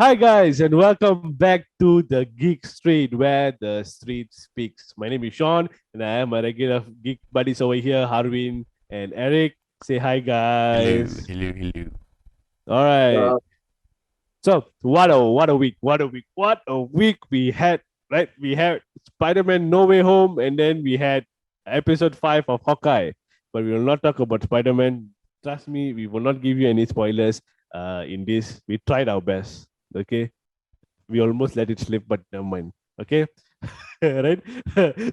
Hi guys, and welcome back to the Geek Street, where the street speaks. My name is Sean, and I am a regular geek buddies over here, Harvin and Eric. Say hi, Hello, guys. hello, hello. All right. Uh, So what a week, what a week we had. Right, we had Spider-Man No Way Home, and then we had episode 5 of Hawkeye. But we will not talk about Spider-Man. Trust me, we will not give you any spoilers. In this, we tried our best. Okay, we almost let it slip, but never mind. Okay, right?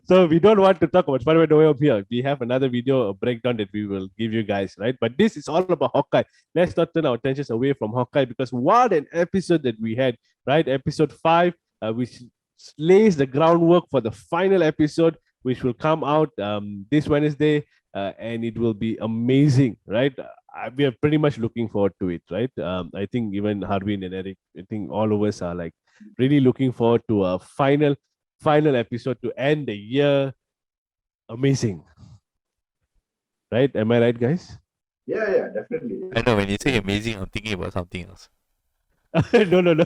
So we don't want to talk about Spider-Man No Way Home here. We have another video, a breakdown that we will give you guys, right? But this is all about Hawkeye. Let's not turn our attentions away from Hawkeye because what an episode that we had, right? Episode 5, which lays the groundwork for the final episode, which will come out this Wednesday, and it will be amazing, right? We are pretty much looking forward to it, right? I think even Harvin and Eric, I think all of us are like really looking forward to a final episode to end the year. Amazing, right? Am I right, guys? yeah, definitely. I know when you say amazing, I'm thinking about something else. No, no, no.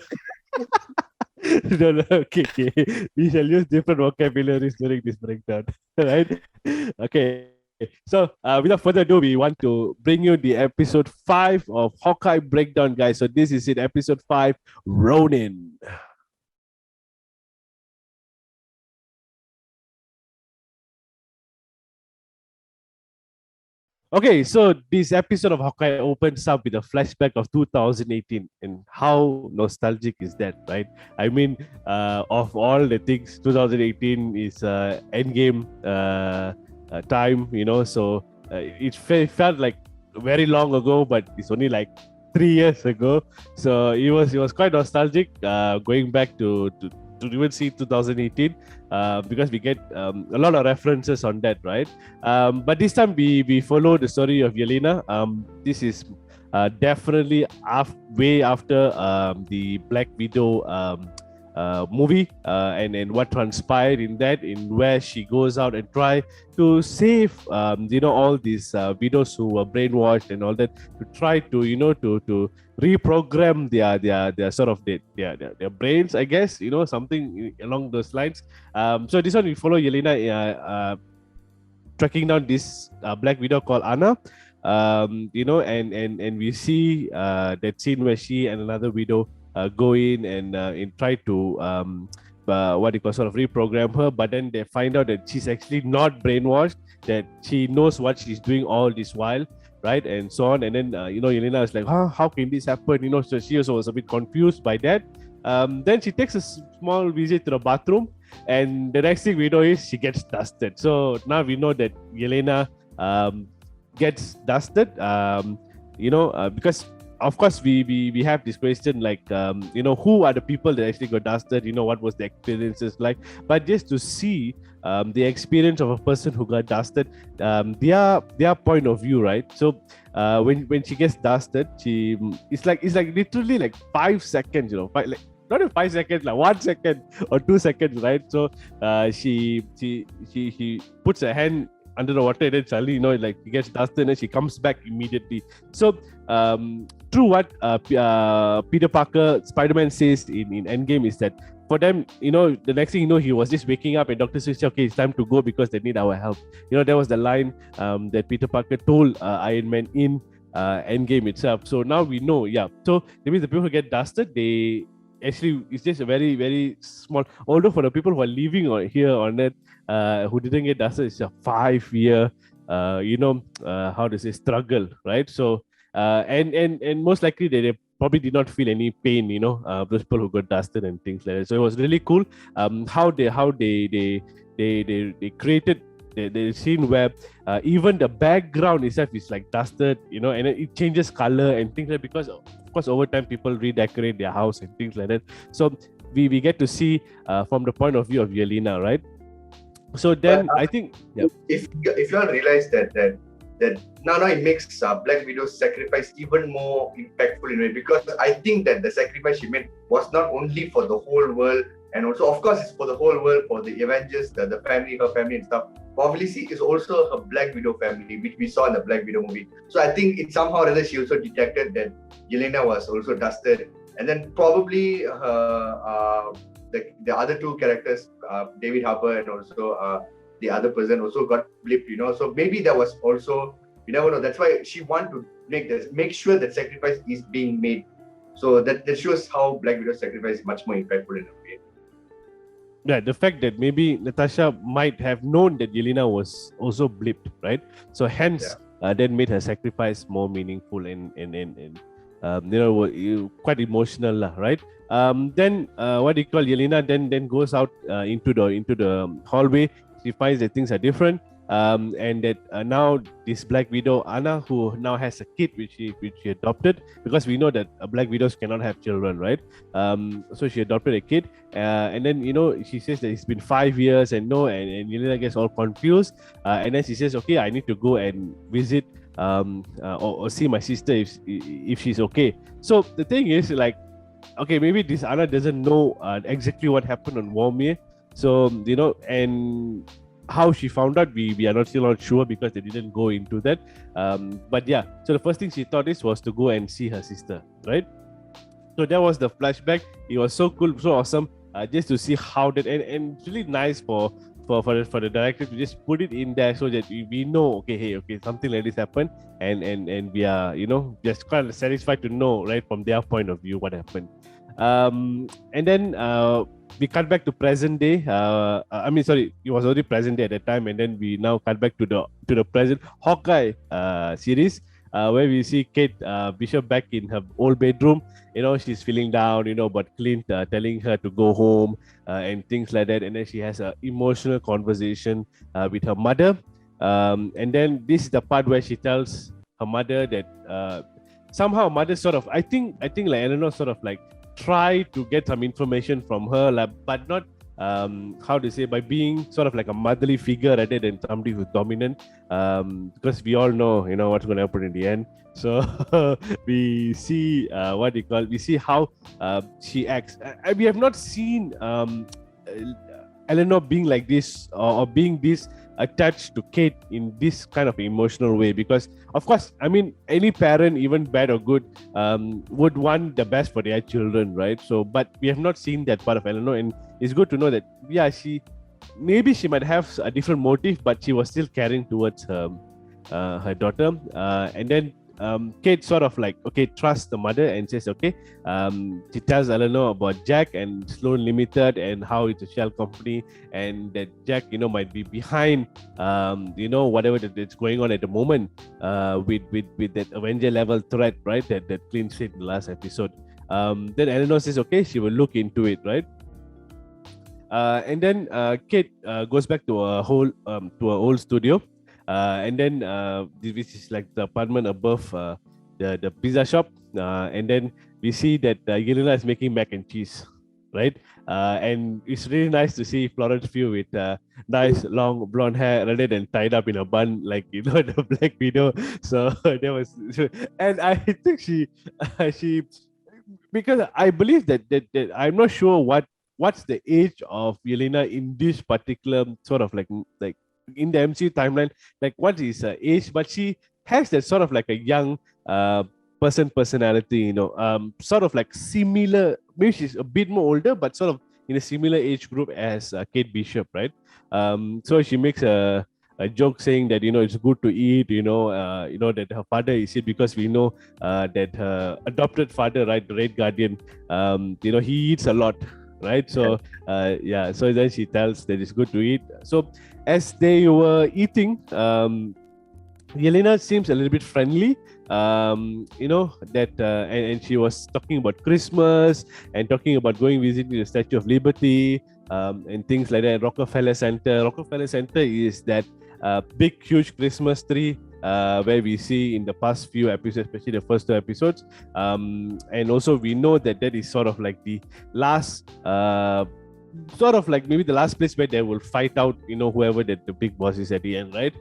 No, no, okay. We shall use different vocabularies during this breakdown, right? Okay. So, without further ado, we want to bring you the episode 5 of Hawkeye Breakdown, guys. So, this is it, episode 5, Ronin. Okay, so this episode of Hawkeye opens up with a flashback of 2018, and how nostalgic is that, right? I mean, of all the things, 2018 is Endgame time, so felt like very long ago, but it's only like 3 years ago. So it was quite nostalgic, going back to even see 2018, because we get a lot of references on that, right? But this time we follow the story of Yelena. This is definitely way after the Black Widow movie, and what transpired in that, in where she goes out and try to save all these widows who were brainwashed and all that, to try to to reprogram their sort of their brains, I guess, something along those lines. So this one we follow Yelena tracking down this Black Widow called Anna. And we see that scene where she and another widow go in and try to what you call, sort of reprogram her, but then they find out that she's actually not brainwashed, that she knows what she's doing all this while, right, and so on. And then Yelena is like, how can this happen, so she also was a bit confused by that. Then she takes a small visit to the bathroom, and the next thing we know is she gets dusted. So now we know that Yelena gets dusted, because of course we have this question like, who are the people that actually got dusted, what was the experiences like. But just to see the experience of a person who got dusted, their point of view, right? So when she gets dusted, it's like literally like 5 seconds, like not even 5 seconds, like 1 second or 2 seconds, right? So she puts her hand under the water, and then suddenly, like, she gets dusted and she comes back immediately. So true what Peter Parker, Spider-Man, says in Endgame is that for them, the next thing he was just waking up, and Doctor Strange said, okay, it's time to go because they need our help. That was the line that Peter Parker told Iron Man in Endgame itself. So now we know, yeah. So that means the people who get dusted, they actually, it's just a very, very small. Although for the people who are living here on it, who didn't get dusted, it's a 5 year, how to say, struggle, right? So, and most likely they probably did not feel any pain, those people who got dusted and things like that. So it was really cool, how they created the scene where even the background itself is like dusted, and it changes color and things like that, because of course over time people redecorate their house and things like that. So we get to see from the point of view of Yelena, right? So then But I think, yeah. if you all realize that now it makes Black Widow's sacrifice even more impactful in a way, because I think that the sacrifice she made was not only for the whole world, and also of course it's for the whole world, for the Avengers, the family, her family and stuff. But obviously it's also her Black Widow family, which we saw in the Black Widow movie. So I think it somehow or other she also detected that Yelena was also dusted, And then probably the other two characters, David Harbour and also the other person also got blipped, So maybe that was also, you never know. That's why she want to make sure that sacrifice is being made. So that shows how Black Widow's sacrifice is much more impactful in a way. Yeah, the fact that maybe Natasha might have known that Yelena was also blipped, right? So hence that made her sacrifice more meaningful and quite emotional, right? Then what do you call Yelena? Then goes out into the hallway. She finds that things are different. And that now this Black Widow Anna, who now has a kid which she adopted, because we know that Black Widows cannot have children, right? So she adopted a kid, and then she says that it's been 5 years and Yelena gets all confused, and then she says, okay, I need to go and visit or see my sister if she's okay. So the thing is, like, okay, maybe this Anna doesn't know exactly what happened on Vormir, so and how she found out, we are still not sure because they didn't go into that. But yeah, so the first thing she thought was to go and see her sister, right? So that was the flashback. It was so cool, so awesome, just to see how that, and it's really nice for the director to just put it in there so that we know, okay, something like this happened, and we are just kind of satisfied to know, right, from their point of view what happened. And then we cut back to present day. It was already present day at that time, and then we now cut back to the present Hawkeye series, where we see Kate Bishop back in her old bedroom. She's feeling down, but Clint telling her to go home and things like that. And then she has an emotional conversation with her mother. And then this is the part where she tells her mother that somehow mother sort of, I think like Eleanor sort of like try to get some information from her, like, but not how to say, by being sort of like a motherly figure rather than somebody who's dominant, because we all know what's going to happen in the end. So we see we see how she acts. We have not seen Eleanor being like this, or being this attached to Kate in this kind of emotional way, because of course, I mean, any parent, even bad or good, would want the best for their children, right? So but we have not seen that part of Eleanor, and it's good to know that she might have a different motive, but she was still caring towards her daughter, and then Kate sort of like, okay, trusts the mother and says, okay, she tells Eleanor about Jack and Sloan Limited and how it's a shell company, and that Jack, might be behind, whatever that's going on at the moment, with that Avenger level threat, right? That Clint said in the last episode. Then Eleanor says, okay, she will look into it, right? And then Kate goes back to her old studio. And then this is like the apartment above the pizza shop, and then we see that Yelena is making mac and cheese, right? And it's really nice to see Florence Pugh with nice long blonde hair rather than tied up in a bun like the Black Widow. So that was, and I think she because I believe that I'm not sure what's the age of Yelena in this particular sort of like in the MCU timeline, like what is her age, but she has that sort of like a young personality, sort of like similar, maybe she's a bit more older, but sort of in a similar age group as Kate Bishop, right? So she makes a joke saying that it's good to eat, that her father is it because we know that her adopted father, right, the Red Guardian, he eats a lot, right? So so then she tells that it's good to eat. So as they were eating, Yelena seems a little bit friendly, and she was talking about Christmas and talking about going visiting the Statue of Liberty, and things like that. Rockefeller Center is that big huge Christmas tree where we see in the past few episodes, especially the first 2 episodes, and also we know that is sort of like the last sort of like maybe the last place where they will fight out whoever the big boss is at the end, right?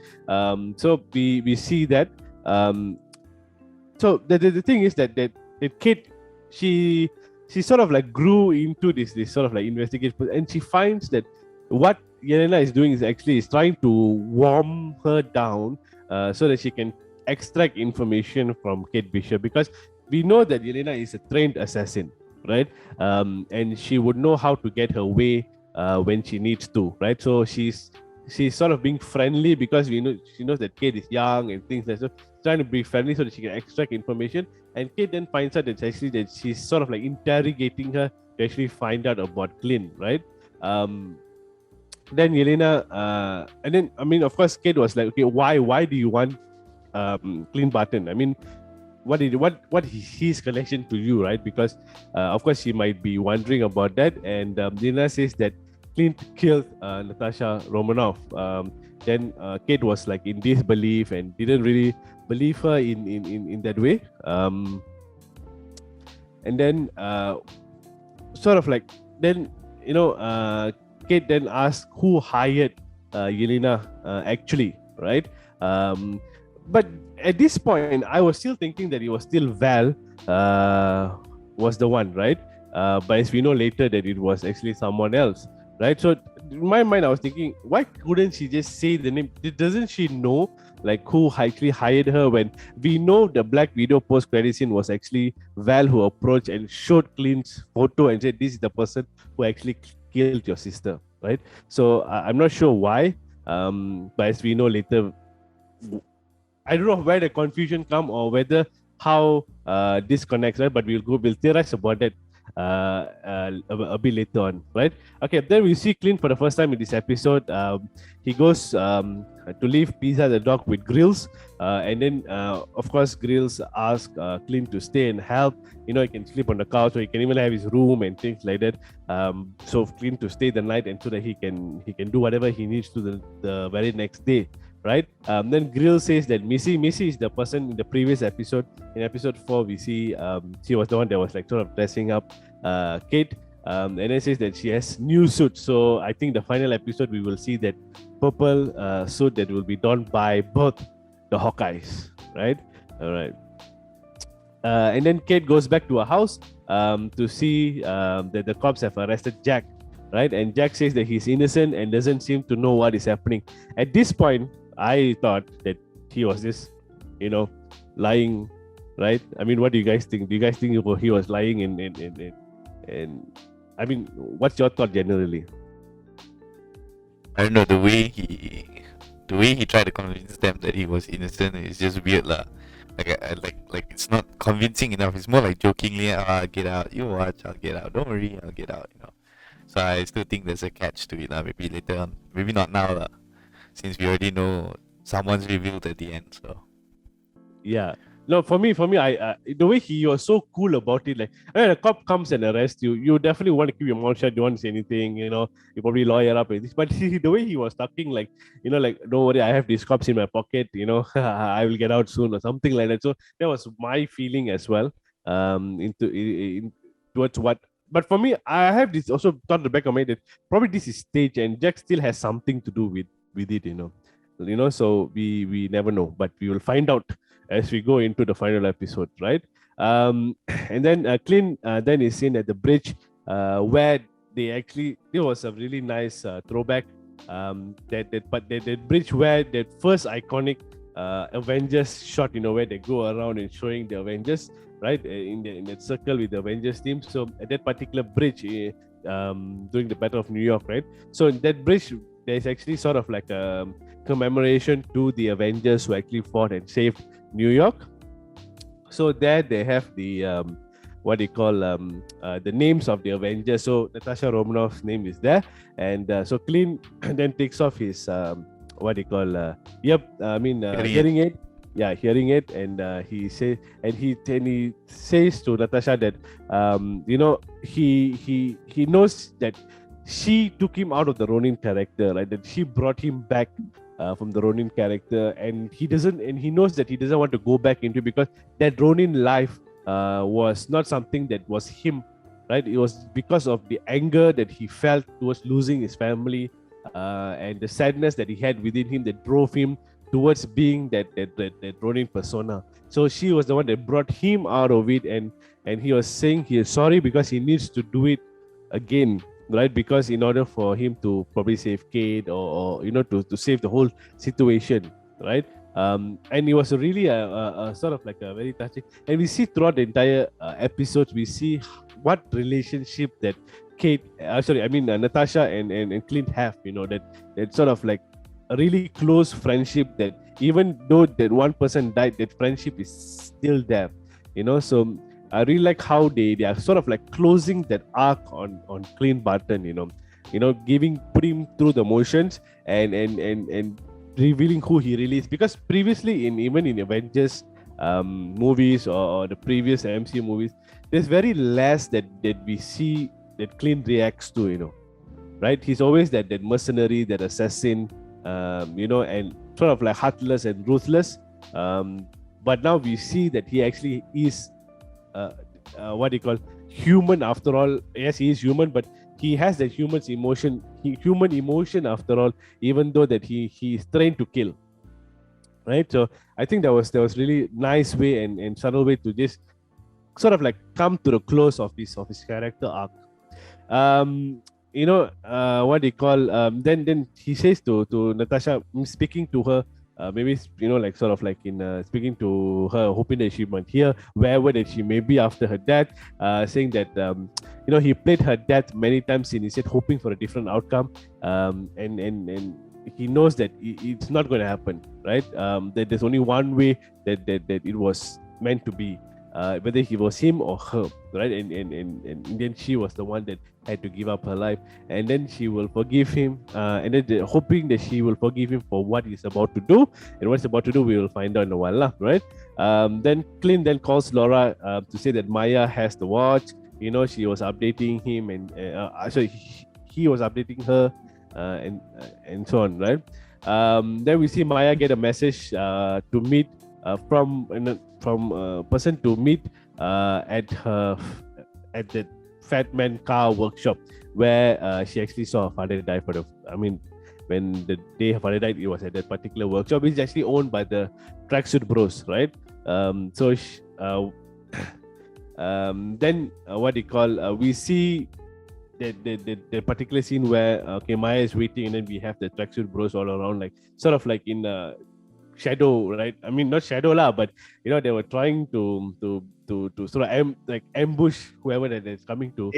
So we see that, so the thing is that Kate, she sort of like grew into this sort of like investigation, and she finds that what Yelena is doing is trying to warm her down, so that she can extract information from Kate Bishop, because we know that Yelena is a trained assassin, right? And she would know how to get her way when she needs to, right? So she's sort of being friendly because she knows that Kate is young and things like that. So trying to be friendly so that she can extract information. And Kate then finds out that she's sort of like interrogating her to actually find out about Clint, right? Then Yelena, and then I mean, of course, Kate was like, okay, why do you want Clint Barton? I mean, what is his connection to you, right? Because of course she might be wondering about that. And Yelena says that Clint killed Natasha Romanoff. Then Kate was like in disbelief and didn't really believe her in that way. And then sort of like then Kate then asked who hired Yelena actually, right? But at this point, I was still thinking that it was still Val was the one, right? But as we know later that it was actually someone else, right? So in my mind, I was thinking, why couldn't she just say the name? Doesn't she know like who actually hired her? When we know the Black Widow post-credit scene was actually Val who approached and showed Clint's photo and said, "This is the person who actually killed your sister," right? So I'm not sure why, but as we know later, I don't know where the confusion come or whether how this connects, right? But we'll theorize about that a bit later on, right? Okay, then we see Clint for the first time in this episode. He goes to leave Pizza the dog with Grills, and then of course Grills asks Clint to stay and help. He can sleep on the couch, or he can even have his room and things like that. So Clint to stay the night and so that he can do whatever he needs to the very next day. Right. Then Grill says that Missy is the person in the previous episode. In episode 4, we see she was the one that was like sort of dressing up Kate. And then says that she has new suit. So I think the final episode we will see that purple suit that will be donned by both the Hawkeyes. Right. All right. And then Kate goes back to her house to see that the cops have arrested Jack. Right. And Jack says that he's innocent and doesn't seem to know what is happening. At this point, I thought that he was just, lying, right? I mean, what do you guys think? Do you guys think he was lying? And I mean, what's your thought generally? I don't know, the way he tried to convince them that he was innocent is just weird lah. Like it's not convincing enough. It's more like jokingly, get out, you watch, I'll get out. Don't worry, I'll get out. So I still think there's a catch to it lah. Maybe later on, maybe not now lah. Since we already know someone's revealed at the end, so yeah. No, for me, I the way he was so cool about it, like the cop comes and arrests you, you definitely want to keep your mouth shut. You want to say anything, you probably lawyer up with this. But the way he was talking, like like don't worry, I have these cops in my pocket. I will get out soon or something like that. So that was my feeling as well. Towards what. But for me, I have this also thought in the back of my head that probably this is stage and Jack still has something to do with it. So we never know, but we will find out as we go into the final episode, right? And then Clint then is seen at the bridge where it was a really nice throwback. That bridge where that first iconic Avengers shot, where they go around and showing the Avengers, right, in that circle with the Avengers team. So at that particular bridge during the Battle of New York, right? So in that bridge, there's actually sort of like a commemoration to the Avengers who actually fought and saved New York. So there they have the what they call the names of the Avengers. So Natasha Romanoff's name is there, and so Clint then takes off his what they call hearing aid. Yeah, hearing it, and he says to Natasha that he knows that she took him out of the Ronin character, right? That she brought him back from the Ronin character, and he knows that he doesn't want to go back into it because that Ronin life was not something that was him, right? It was because of the anger that he felt towards losing his family and the sadness that he had within him that drove him towards being that Ronin persona. So she was the one that brought him out of it, and he was saying he is sorry because he needs to do it again, right? Because in order for him to probably save Kate or to save the whole situation, right? And it was really a sort of like a very touching, and we see throughout the entire episodes, we see what relationship that Natasha and Clint have, that sort of like a really close friendship, that even though that one person died, that friendship is still there, so I really like how they are sort of like closing that arc on Clint Barton, putting him through the motions and revealing who he really is, because previously even in Avengers movies or the previous MCU movies, there's very less that we see that Clint reacts to, right? He's always that mercenary, that assassin, and sort of like heartless and ruthless. But now we see that he actually is human after all. Yes, he is human, but he has that human emotion after all, even though that he is trained to kill. Right? So I think there was really nice way and subtle way to just sort of like come to the close of his character arc. Then he says to Natasha, speaking to her, maybe like sort of like in speaking to her, hoping that she might hear wherever that she may be after her death, saying that he played her death many times in his head, hoping for a different outcome, and he knows that it's not going to happen, right? That there's only one way that it was meant to be, whether he was him or her, right? And then she was the one that had to give up her life, and then she will forgive him, and then hoping that she will forgive him for what he's about to do, and what he's about to do we will find out in a while, right? Then Clint then calls Laura to say that Maya has the watch. She was updating him, and he was updating her, and so on, right? Then we see Maya get a message to meet from a person to meet at the Fat Man car workshop, where she actually saw her father die when the day her father died, it was at that particular workshop, which is actually owned by the Tracksuit Bros, right? We see the particular scene where Maya is waiting, and then we have the Tracksuit Bros all around, like sort of like in shadow, right? I mean, not shadow lah, but they were trying to sort of ambush whoever that is coming to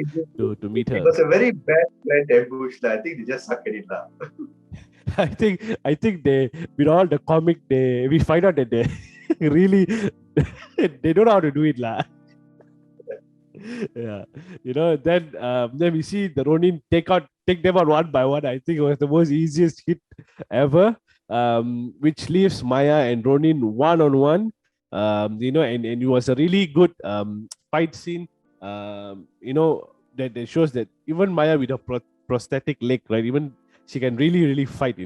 meet her. It was a very bad ambush. I think they just suck at it lah. I think they, with all the comic, we find out that they really they don't know how to do it lah. Yeah, then we see the Ronin take them out one by one. I think it was the most easiest hit ever, which leaves Maya and Ronin one-on-one. And it was a really good fight scene. That shows that even Maya with a prosthetic leg, right? Even she can really, really fight.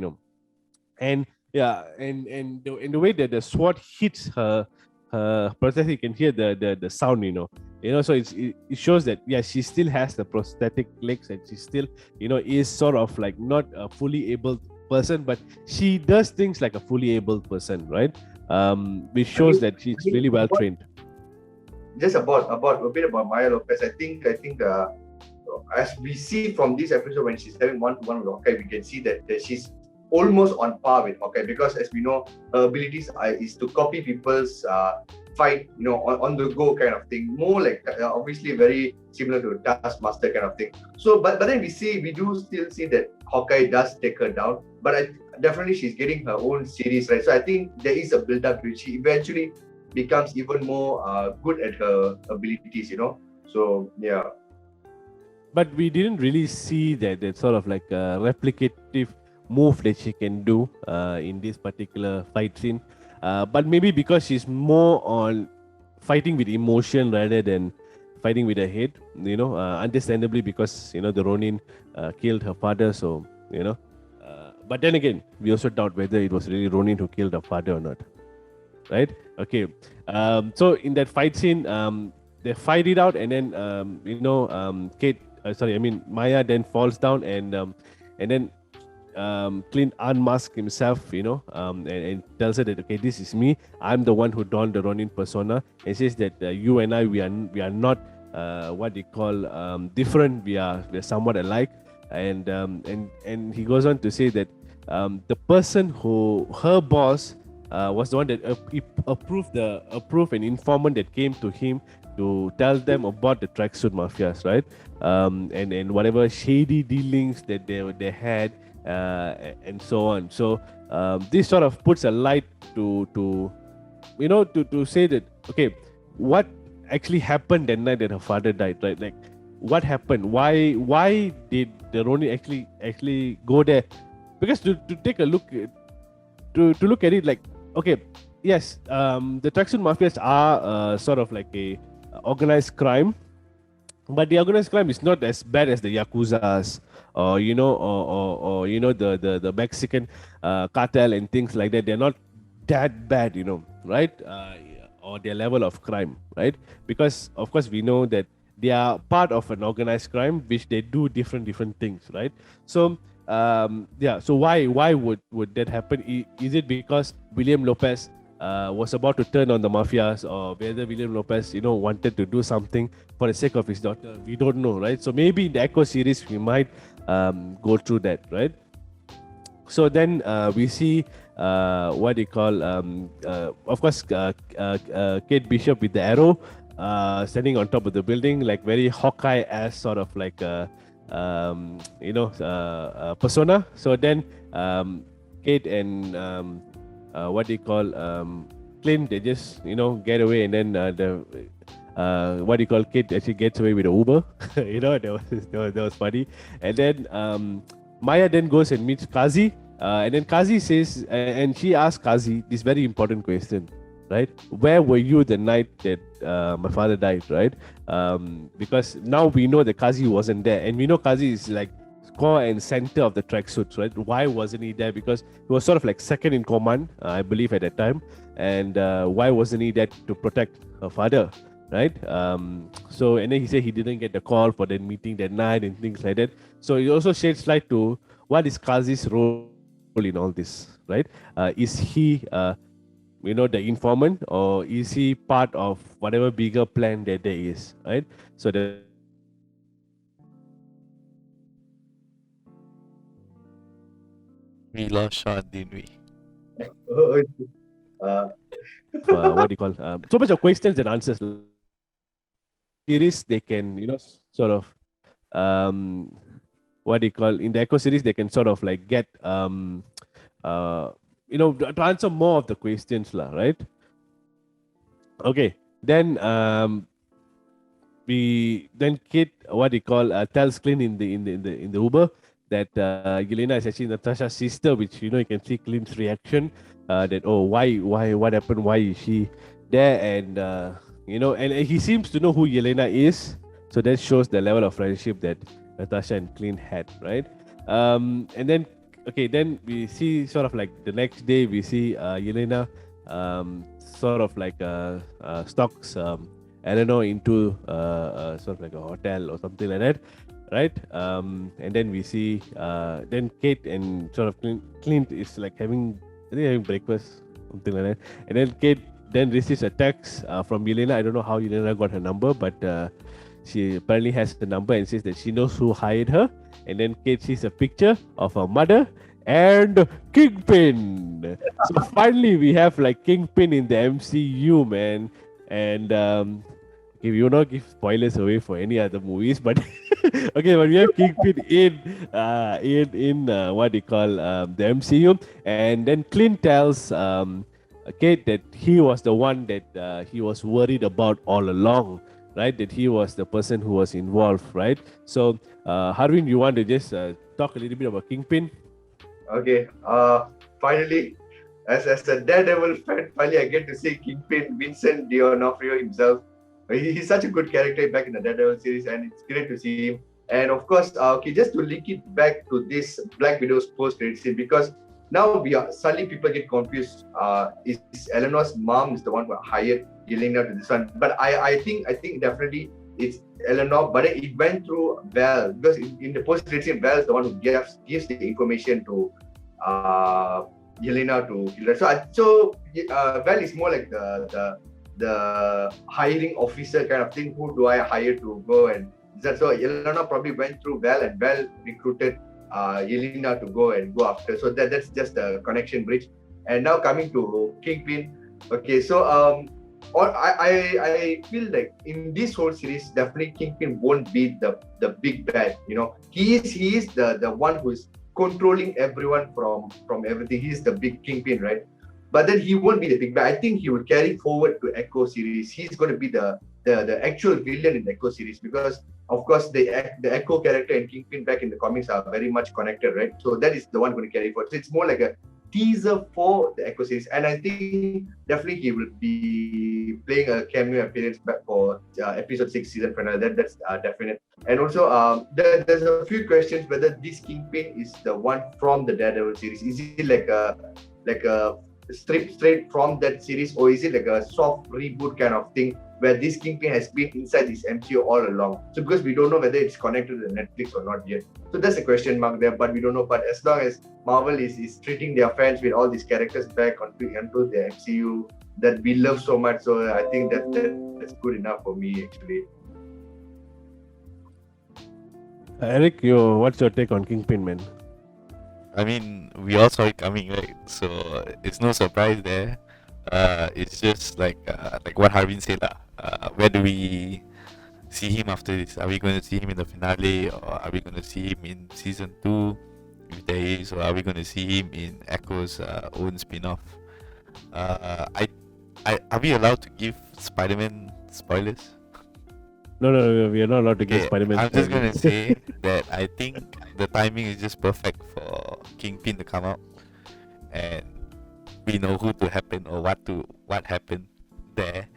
And yeah, and the way that the sword hits her prosthetic, you can hear the sound. So it shows that she still has the prosthetic legs, and she still is sort of like not a fully able person, but she does things like a fully able person, right? Which shows that she's really well trained. Just about a bit about Maya Lopez, I think as we see from this episode, when she's having one-to-one with Hawkeye, we can see that she's almost on par with Hawkeye, because as we know, her abilities is to copy people's fight, on the go kind of thing. More like obviously very similar to Taskmaster kind of thing. So, but then we do still see that Hawkeye does take her down, but definitely she's getting her own series, right? So I think there is a build-up to it. She eventually becomes even more good at her abilities, So yeah. But we didn't really see that sort of like a replicative move that she can do in this particular fight scene. But maybe because she's more on fighting with emotion rather than fighting with her head, understandably, because the Ronin killed her father, so but then again, we also doubt whether it was really Ronin who killed her father or not, right? Okay, so in that fight scene, they fight it out, and then Maya then falls down, and then Clint unmasks himself, and tells her that, okay, this is me. I'm the one who donned the Ronin persona, and says that you and I, we are not different. We are somewhat alike, and he goes on to say that the person who her boss was the one that approved an informant that came to him to tell them about the tracksuit mafias, right? And whatever shady dealings that they had, and so on. So this sort of puts a light to to say that, okay, what actually happened that night that her father died, right? Like, what happened? Why did the Roni actually go there? Because to take a look to look at it, like, okay, yes, the tracksuit mafias are sort of like a organized crime, but the organized crime is not as bad as the yakuzas, or the Mexican cartel and things like that. They're not that bad, right? Or their level of crime, right? Because of course we know that they are part of an organized crime, which they do different things, right? So yeah, so why would that happen? Is it because William Lopez was about to turn on the mafias, or whether William Lopez wanted to do something for the sake of his daughter? We don't know, right? So maybe in the Echo series we might go through that, right? So then we see what they call, of course, Kate Bishop with the arrow, standing on top of the building, like very Hawkeye-esque sort of like persona. So then Kate and what they call, Clint, they just get away, and then what do you call, Kate actually gets away with the Uber. That was funny. And then Maya then goes and meets Kazi, and then Kazi says, and she asks Kazi this very important question, right? Where were you the night that my father died, right? Because now we know that Kazi wasn't there, and we know Kazi is like core and center of the tracksuits, right? Why wasn't he there? Because he was sort of like second in command, I believe, at that time. And why wasn't he there to protect her father, right? So, and then he said he didn't get the call for the meeting that night and things like that. So it also sheds light to what is Kazi's role in all this, right? Is he the informant, or is he part of whatever bigger plan that there is, right? So We lost Sean, didn't we? what do you call, so much of questions and answers. Series, they can sort of what do you call, in the Echo series, they can sort of like get to answer more of the questions lah, right? Okay, then Kate, what do you call, tells Clint in the Uber that Yelena is actually Natasha's sister, which you can see Clint's reaction, that, oh, why what happened, why is she there? And and he seems to know who Yelena is, so that shows the level of friendship that Natasha and Clint had, right? And then then we see sort of like the next day we see Yelena sort of like stalks Eleanor into sort of like a hotel or something like that, right? And then we see then Kate and sort of Clint is like having breakfast, something like that. And then Kate then receives a text from Yelena. I don't know how Yelena got her number, but she apparently has the number and says that she knows who hired her. And then Kate sees a picture of her mother and Kingpin. So finally we have like Kingpin in the MCU, man. And okay, we will not give spoilers away for any other movies, but okay, but we have Kingpin in what they call the MCU. And then Clint tells Kate that he was the one that he was worried about all along, right? That he was the person who was involved, right? So Harvin, you want to just talk a little bit about Kingpin? Okay. Finally, as a Daredevil fan, finally I get to see Kingpin, Vincent D'Onofrio himself. He's such a good character back in the Daredevil series, and it's great to see him. And of course, okay, just to link it back to this Black Widow's post-credit scene, because now suddenly people get confused. Is Eleanor's mom is the one who hired Yelena to this one? But I think definitely it's Eleanor, but it went through Val, because in the post-credit scene, Val is the one who gives the information to Yelena to kill her. So Val is more like the hiring officer kind of thing. Who do I hire to go and that? So Yelena probably went through Val, and Val recruited Yelena to go after. So that's just the connection bridge. And now coming to Kingpin. Okay, so I feel like in this whole series, definitely Kingpin won't be the big bad. He is the one who is controlling everyone from everything. He's the big Kingpin, right? But then he won't be the big bad. I think he will carry forward to Echo series. He's going to be the actual villain in the Echo series, because of course the Echo character and Kingpin back in the comics are very much connected, right? So that is the one going to carry forward. So it's more like a teaser for the Echo series, and I think definitely he will be playing a cameo appearance back for episode 6 season finale. That's definite. And also, there's a few questions whether this Kingpin is the one from the Daredevil series. Is it like a straight from that series, or is it like a soft reboot kind of thing where this Kingpin has been inside this MCU all along? So because we don't know whether it's connected to Netflix or not yet. So that's a question mark there, but we don't know. But as long as Marvel is treating their fans with all these characters back onto the MCU that we love so much, so I think that's good enough for me actually. Eric, what's your take on Kingpin, man? I mean, we all saw it coming, right? So it's no surprise there. It's just like what Harvin said lah. Where do we see him after this? Are we going to see him in the finale, or are we going to see him in season 2, if there is, or are we going to see him in Echo's own spin-off? Are we allowed to give Spider-Man spoilers? No, we are not allowed to give Spider-Man. I'm just gonna say that I think the timing is just perfect for Kingpin to come out, and we know who to happen or what happened there.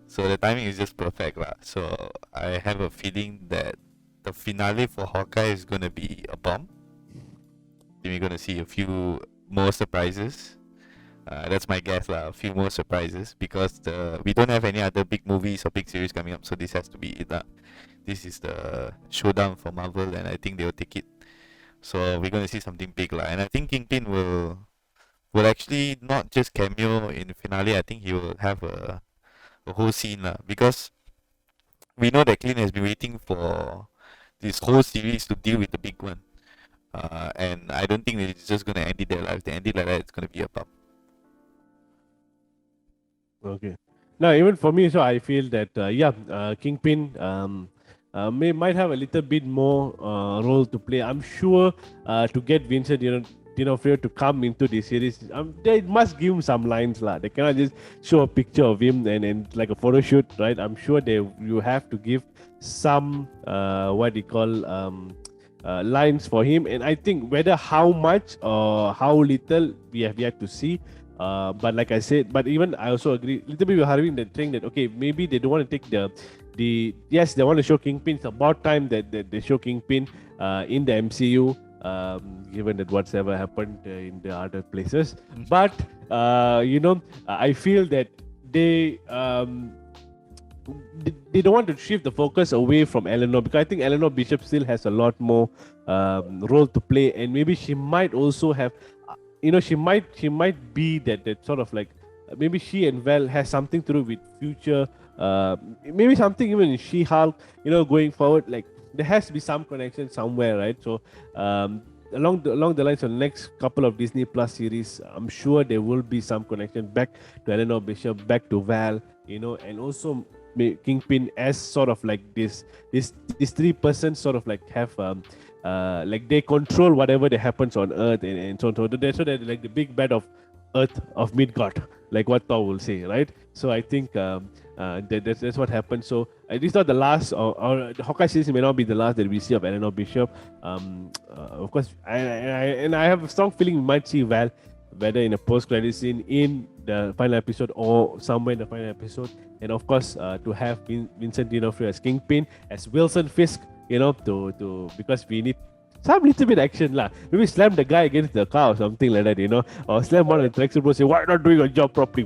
So the timing is just perfect lah. So I have a feeling that the finale for Hawkeye is gonna be a bomb. We're gonna see a few more surprises. That's my guess lah. A few more surprises, because we don't have any other big movies or big series coming up, so this has to be it lah. This is the showdown for Marvel, and I think they will take it. So we're gonna see something big lah. And I think Kingpin will actually not just cameo in the finale. I think he will have a whole scene lah, because we know that Clint has been waiting for this whole series to deal with the big one. And I don't think it's just gonna end it there lah. If they end it like that, it's gonna be a bomb. Okay. Now, even for me, so I feel that Kingpin might have a little bit more role to play. I'm sure to get Vincent D'Onofrio to come into the series, they must give him some lines lah. They cannot just show a picture of him and like a photo shoot, right? I'm sure you have to give some lines for him, and I think whether how much or how little we have yet to see. But like I said, but even I also agree a little bit with Harvin that saying that okay, maybe they don't want to take yes, they want to show Kingpin. It's about time that they show Kingpin in the MCU, given that what's ever happened in the other places. But I feel that they don't want to shift the focus away from Eleanor, because I think Eleanor Bishop still has a lot more role to play, and maybe she might also have. She might be that sort of like maybe she and Val has something to do with future, maybe something even in She-Hulk, going forward. Like there has to be some connection somewhere, right? So along the lines of the next couple of Disney Plus series, I'm sure there will be some connection back to Eleanor Bishop, back to Val, and also Kingpin as sort of like this 3-person sort of like have like they control whatever that happens on Earth and so on. So they're like the big bad of Earth of Midgard, like what Thor will say, right? So I think that's what happened. So it is not the last, or the Hawkeye series may not be the last that we see of Eleanor Bishop. Of course, I have a strong feeling we might see Val, whether in a post-credit scene in the final episode or somewhere in the final episode. And of course, to have Vincent D'Onofrio as Kingpin, as Wilson Fisk, to because we need some little bit action lah. Maybe slam the guy against the car or something like that, or slam one of the tracksuit bros, say, why not doing your job properly?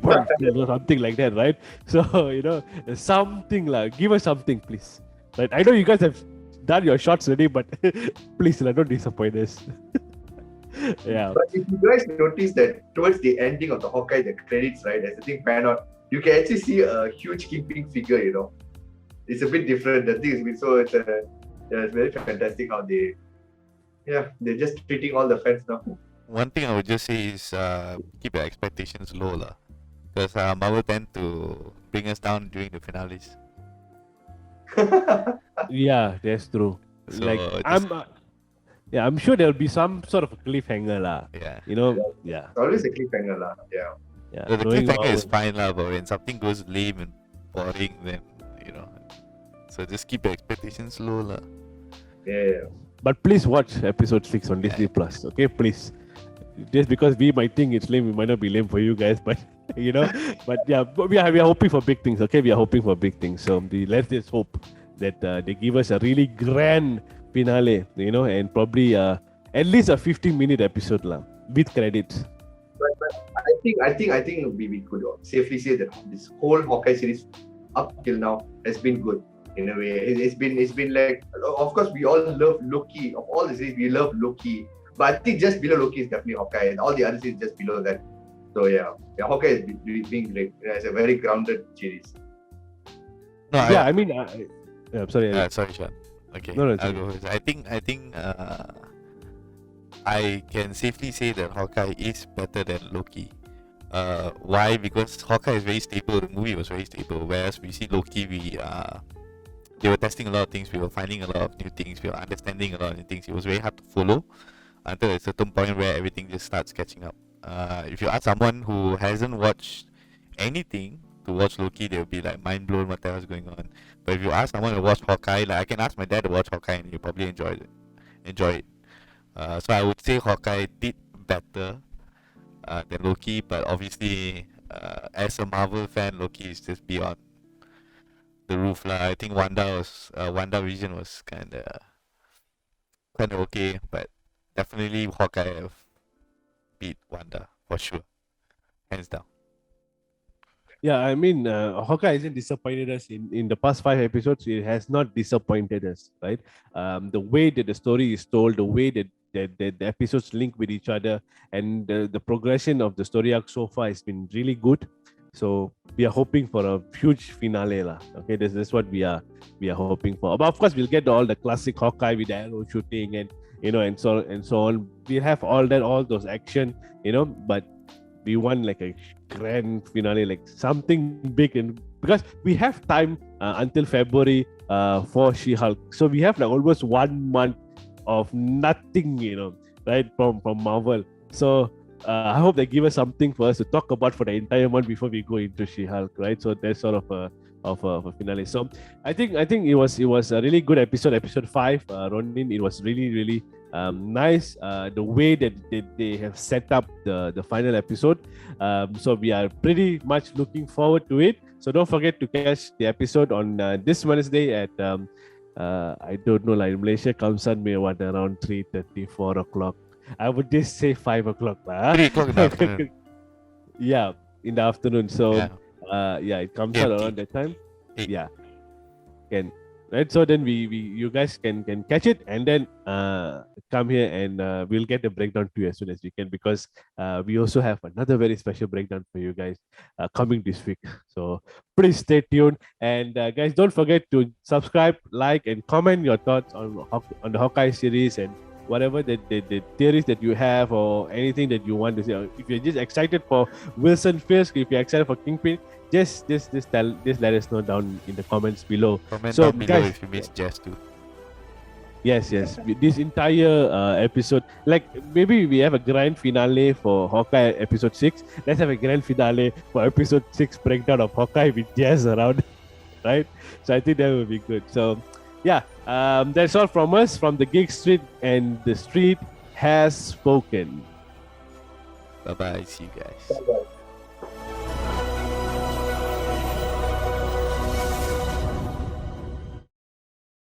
Something like that, right? So, something like, give us something, please. Right? I know you guys have done your shots already, but please, don't disappoint us. Yeah. But if you guys notice that towards the ending of the Hawkeye, the credits, right, as the thing pan out, you can actually see a huge Kingpin figure, It's a bit different. The thing is, so it's very fantastic how they're just treating all the fans now. one thing I would just say is keep your expectations low lah. Because Marvel tend to bring us down during the finales. Yeah, that's true. So Like just- I'm sure there'll be some sort of a cliffhanger lah. yeah. You know, yeah, It's always a cliffhanger lah. Yeah. yeah. The knowing cliffhanger is Marvel. fine lah, but when something goes lame and boring, then you know. So just keep your expectations low lah. Yeah. But please watch episode 6 on Disney Plus, okay? Please. Just because we might think it's lame, it might not be lame for you guys, but you know, but yeah, but we are hoping for big things, okay? We are hoping for big things. So let's just hope that they give us a really grand finale, you know, and probably at least a 15-minute episode lah, with credits. But I think we could safely say that this whole Hawkeye series up till now has been good in a way. It's been like, of course we all love Loki. Of all the series, we love Loki. But I think just below Loki is definitely Hawkeye, and all the other series just below that. So yeah, Hawkeye is being great. It's a very grounded series. No, Yeah, I mean, I'm sorry. sorry, Sean. Okay, No, it's I'll okay. go first. I think I can safely say that Hawkeye is better than Loki. Why? Because Hawkeye is very stable. The movie was very stable. Whereas we see Loki, they were testing a lot of things. We were finding a lot of new things. We were understanding a lot of new things. It was very hard to follow until a certain point where everything just starts catching up. If you ask someone who hasn't watched anything to watch Loki, they'll be like mind blown what the hell is going on. But if you ask someone to watch Hawkeye, like I can ask my dad to watch Hawkeye and he'll probably enjoy it. So I would say Hawkeye did better than Loki, but obviously as a Marvel fan, Loki is just beyond the roof lah. I think WandaVision was kinda okay, but definitely Hawkeye have beat Wanda for sure, hands down. Yeah, I mean, Hawkeye hasn't disappointed us in the past 5 episodes. It has not disappointed us, right? The way that the story is told, the way that the episodes link with each other, and the progression of the story arc so far has been really good. So we are hoping for a huge finale, lah. Okay, that's what we are hoping for. But of course, we'll get all the classic Hawkeye with the arrow shooting and and so on. We'll have all those action, but we want like a grand finale, like something big, and because we have time until February for She-Hulk, so we have like almost 1 month of nothing, right, from Marvel. So I hope they give us something for us to talk about for the entire month before we go into She-Hulk, right? So that's sort of a finale. So I think it was a really good episode 5, Ronin. It was really nice, the way that they have set up the final episode. So we are pretty much looking forward to it. So don't forget to catch the episode on this Wednesday at I don't know, like Malaysia comes on maybe around 3:30, 4 o'clock. I would just say 5 o'clock. 3 o'clock in the afternoon. Yeah, in the afternoon. So Yeah. it comes GMT. out around that time. 8. Yeah, right. So then you guys can catch it, and then come here, and we'll get the breakdown to you as soon as we can, because we also have another very special breakdown for you guys coming this week. So please stay tuned, and guys, don't forget to subscribe, like, and comment your thoughts on the Hawkeye series, and whatever the theories that you have, or anything that you want to see. If you're just excited for Wilson Fisk, if you're excited for Kingpin, just let us know down in the comments below. Comment So, down below guys, if you missed Jazz too. Yes. This entire episode, like maybe we have a grand finale for Hawkeye episode 6. Let's have a grand finale for episode 6 breakdown of Hawkeye with Jazz around, right? So I think that would be good. So yeah, that's all from us from the Geek Street, and the street has spoken. Bye bye. See you guys. Bye-bye.